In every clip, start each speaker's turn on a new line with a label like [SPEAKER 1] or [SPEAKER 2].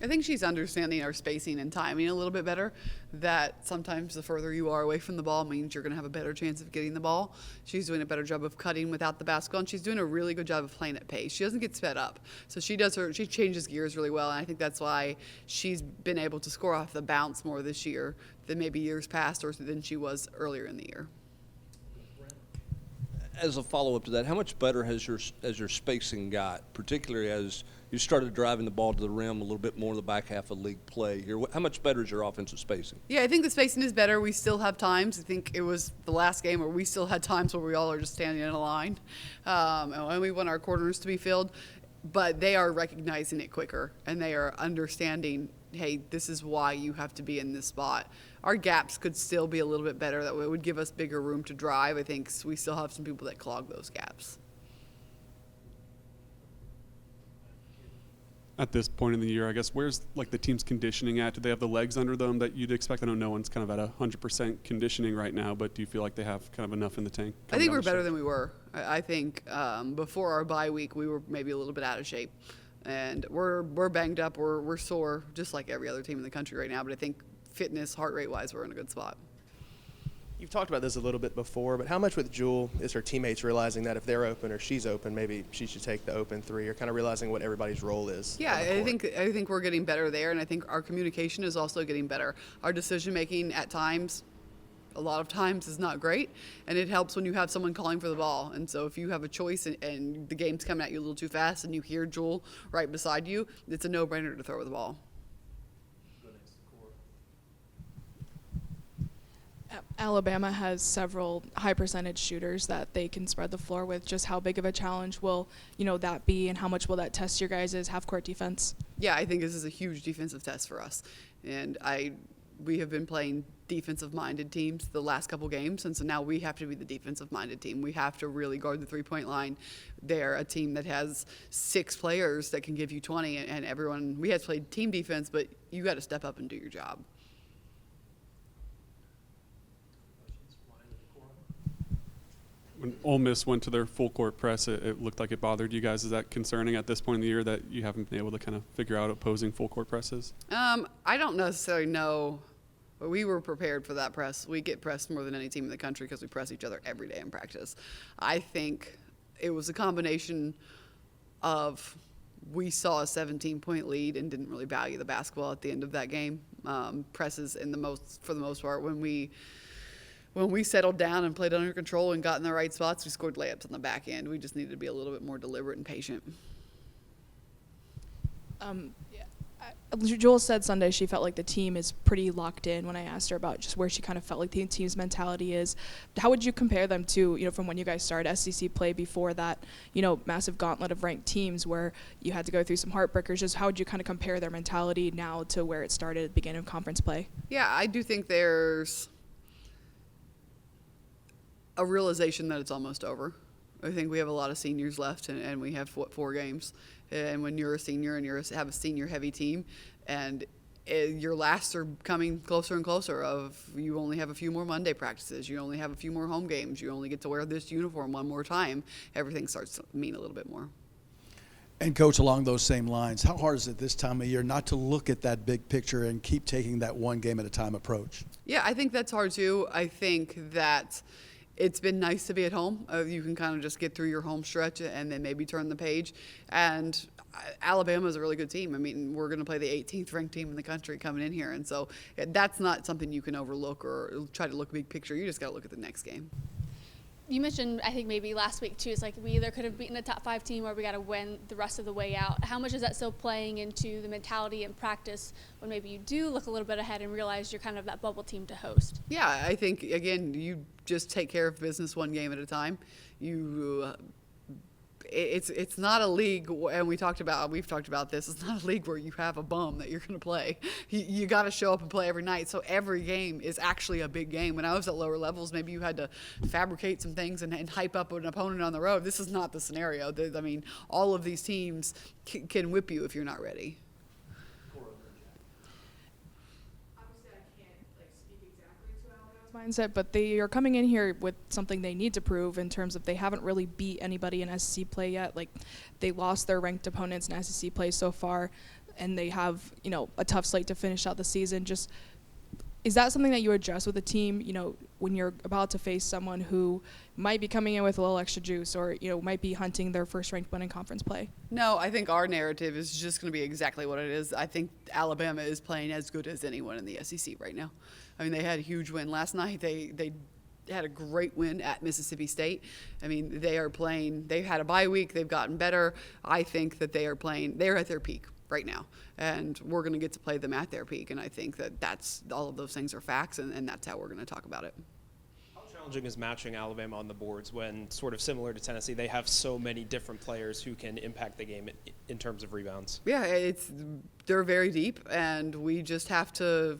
[SPEAKER 1] I think she's understanding our spacing and timing a little bit better, that sometimes the further you are away from the ball means you're going to have a better chance of getting the ball. She's doing a better job of cutting without the basketball, and she's doing a really good job of playing at pace. She doesn't get sped up. So she changes gears really well, and I think that's why she's been able to score off the bounce more this year than maybe years past or than she was earlier in the year.
[SPEAKER 2] As a follow-up to that, how much better has your spacing got, particularly as you started driving the ball to the rim a little bit more in the back half of league play here? How much better is your offensive spacing?
[SPEAKER 1] Yeah, I think the spacing is better. We still have times. I think it was the last game where we still had times where we all are just standing in a line, and we want our corners to be filled. But they are recognizing it quicker, and they are understanding, hey, this is why you have to be in this spot. Our gaps could still be a little bit better. That way it would give us bigger room to drive. I think we still have some people that clog those gaps.
[SPEAKER 3] At this point in the year, I guess, where's like the team's conditioning at? Do they have the legs under them that you'd expect? I know no one's kind of at 100% conditioning right now, but do you feel like they have kind of enough in the tank?
[SPEAKER 1] I think we're better than we were. I think before our bye week, we were maybe a little bit out of shape. And we're banged up, we're sore, just like every other team in the country right now. But I think fitness, heart rate-wise, we're in a good spot.
[SPEAKER 4] You've talked about this a little bit before, but how much with Jewel is her teammates realizing that if they're open or she's open, maybe she should take the open three, or kind of realizing what everybody's role is?
[SPEAKER 1] Yeah, I think we're getting better there, and I think our communication is also getting better. Our decision-making at times, a lot of times, is not great, and it helps when you have someone calling for the ball. And so if you have a choice and the game's coming at you a little too fast and you hear Jewel right beside you, it's a no-brainer to throw the ball.
[SPEAKER 5] Alabama has several high percentage shooters that they can spread the floor with. Just how big of a challenge will that be, and how much will that test your guys' half court defense?
[SPEAKER 1] Yeah, I think this is a huge defensive test for us, and we have been playing defensive minded teams the last couple games, and so now we have to be the defensive minded team. We have to really guard the 3-point line. They're a team that has 6 players that can give you 20, and everyone, we have played team defense, but you got to step up and do your job.
[SPEAKER 3] When Ole Miss went to their full court press, it looked like it bothered you guys. Is that concerning at this point in the year that you haven't been able to kind of figure out opposing full court presses?
[SPEAKER 1] I don't necessarily know, but we were prepared for that press. We get pressed more than any team in the country because we press each other every day in practice. I think it was a combination of we saw a 17-point lead and didn't really value the basketball at the end of that game. Presses for the most part, when we settled down and played under control and got in the right spots, we scored layups on the back end. We just needed to be a little bit more deliberate and patient.
[SPEAKER 5] Jewel said Sunday she felt like the team is pretty locked in. When I asked her about just where she kind of felt like the team's mentality is, how would you compare them to, from when you guys started SEC play before that, massive gauntlet of ranked teams where you had to go through some heartbreakers? Just how would you kind of compare their mentality now to where it started at the beginning of conference play?
[SPEAKER 1] Yeah, I do think there's a realization that it's almost over. I think we have a lot of seniors left, and we have 4 games. And when you're a senior and have a senior-heavy team, and your lasts are coming closer and closer of you only have a few more Monday practices, you only have a few more home games, you only get to wear this uniform one more time, everything starts to mean a little bit more.
[SPEAKER 6] And, Coach, along those same lines, how hard is it this time of year not to look at that big picture and keep taking that one game at a time approach?
[SPEAKER 1] Yeah, I think that's hard too. I think that it's been nice to be at home. You can kind of just get through your home stretch and then maybe turn the page. And Alabama is a really good team. I mean, we're going to play the 18th ranked team in the country coming in here. And so that's not something you can overlook or try to look big picture. You just got to look at the next game.
[SPEAKER 7] You mentioned, I think maybe last week too, it's like we either could have beaten a top 5 team or we got to win the rest of the way out. How much is that still playing into the mentality and practice when maybe you do look a little bit ahead and realize you're kind of that bubble team to host?
[SPEAKER 1] Yeah, I think, again, you just take care of business one game at a time. It's not a league, and we've talked about this. It's not a league where you have a bum that you're going to play. You got to show up and play every night. So every game is actually a big game. When I was at lower levels, maybe you had to fabricate some things and hype up an opponent on the road. This is not the scenario. I mean, all of these teams can whip you if you're not ready.
[SPEAKER 5] Mindset, but they are coming in here with something they need to prove in terms of they haven't really beat anybody in SEC play yet. Like, they lost their ranked opponents in SEC play so far. and they have, you know, a tough slate to finish out the season. Just, is that something that you address with the team, you know, when you're about to face someone who might be coming in with a little extra juice, or, you know, might be hunting their first ranked win in conference play?
[SPEAKER 1] No, I think our narrative is just going to be exactly what it is. I think Alabama is playing as good as anyone in the SEC right now. I mean, they had a huge win last night. They had a great win at Mississippi State. I mean, they are playing, they've had a bye week, they've gotten better. I think that they're at their peak right now, and we're going to get to play them at their peak, and I think that that's, all of those things are facts, and that's how we're going to talk about it.
[SPEAKER 8] How challenging is matching Alabama on the boards when, sort of similar to Tennessee, they have so many different players who can impact the game in terms of rebounds?
[SPEAKER 1] Yeah, they're very deep, and we just have to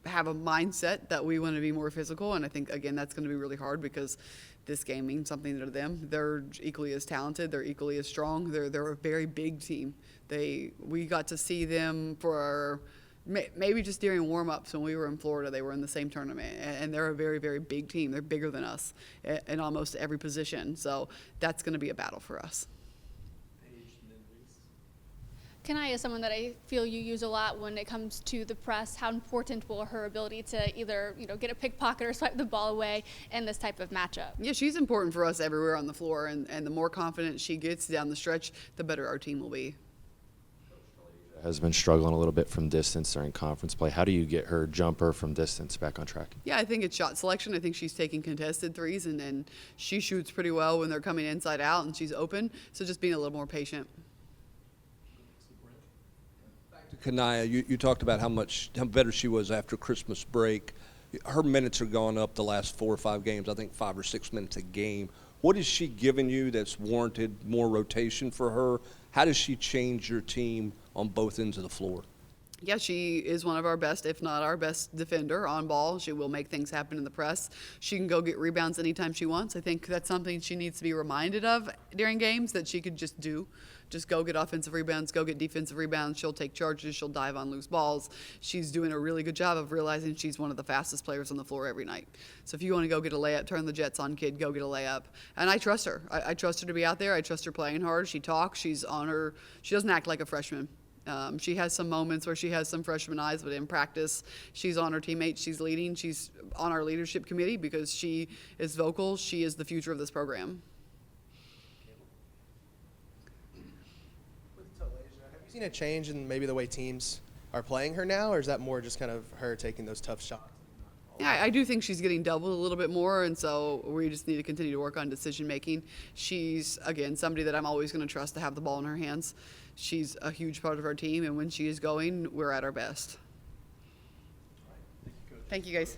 [SPEAKER 1] have a mindset that we want to be more physical, and I think, again, that's going to be really hard because this game means something to them. They're equally as talented. They're equally as strong. They're a very big team. We got to see them for maybe just during warm-ups when we were in Florida. They were in the same tournament, and they're a very, very big team. They're bigger than us in almost every position, so that's going to be a battle for us.
[SPEAKER 7] Kanai is someone that I feel you use a lot when it comes to the press. How important will her ability to either, you know, get a pickpocket or swipe the ball away in this type of matchup?
[SPEAKER 1] Yeah, she's important for us everywhere on the floor, and the more confident she gets down the stretch, the better our team will be.
[SPEAKER 9] Has been struggling a little bit from distance during conference play. How do you get her jumper from distance back on track?
[SPEAKER 1] Yeah, I think it's shot selection. I think she's taking contested threes, and she shoots pretty well when they're coming inside out and she's open, so just being a little more patient.
[SPEAKER 2] Kanaya, you talked about how better she was after Christmas break. Her minutes are gone up the last 4 or 5 games, I think 5 or 6 minutes a game. What is she giving you that's warranted more rotation for her? How does she change your team on both ends of the floor?
[SPEAKER 1] Yeah, she is one of our best, if not our best defender on ball. She will make things happen in the press. She can go get rebounds anytime she wants. I think that's something she needs to be reminded of during games, that she could just do. Just go get offensive rebounds, go get defensive rebounds. She'll take charges. She'll dive on loose balls. She's doing a really good job of realizing she's one of the fastest players on the floor every night. So if you want to go get a layup, turn the Jets on, kid, go get a layup. And I trust her. I trust her to be out there. I trust her playing hard. She talks. She's on her. She doesn't act like a freshman. She has some moments where she has some freshman eyes, but in practice, she's on her teammates. She's leading. She's on our leadership committee because she is vocal. She is the future of this program.
[SPEAKER 4] Have you seen a change in maybe the way teams are playing her now, or is that more just kind of her taking those tough shots?
[SPEAKER 1] Yeah, I do think she's getting doubled a little bit more, and so we just need to continue to work on decision making. She's, again, somebody that I'm always going to trust to have the ball in her hands. She's a huge part of our team, and when she is going, we're at our best. Thank you, guys.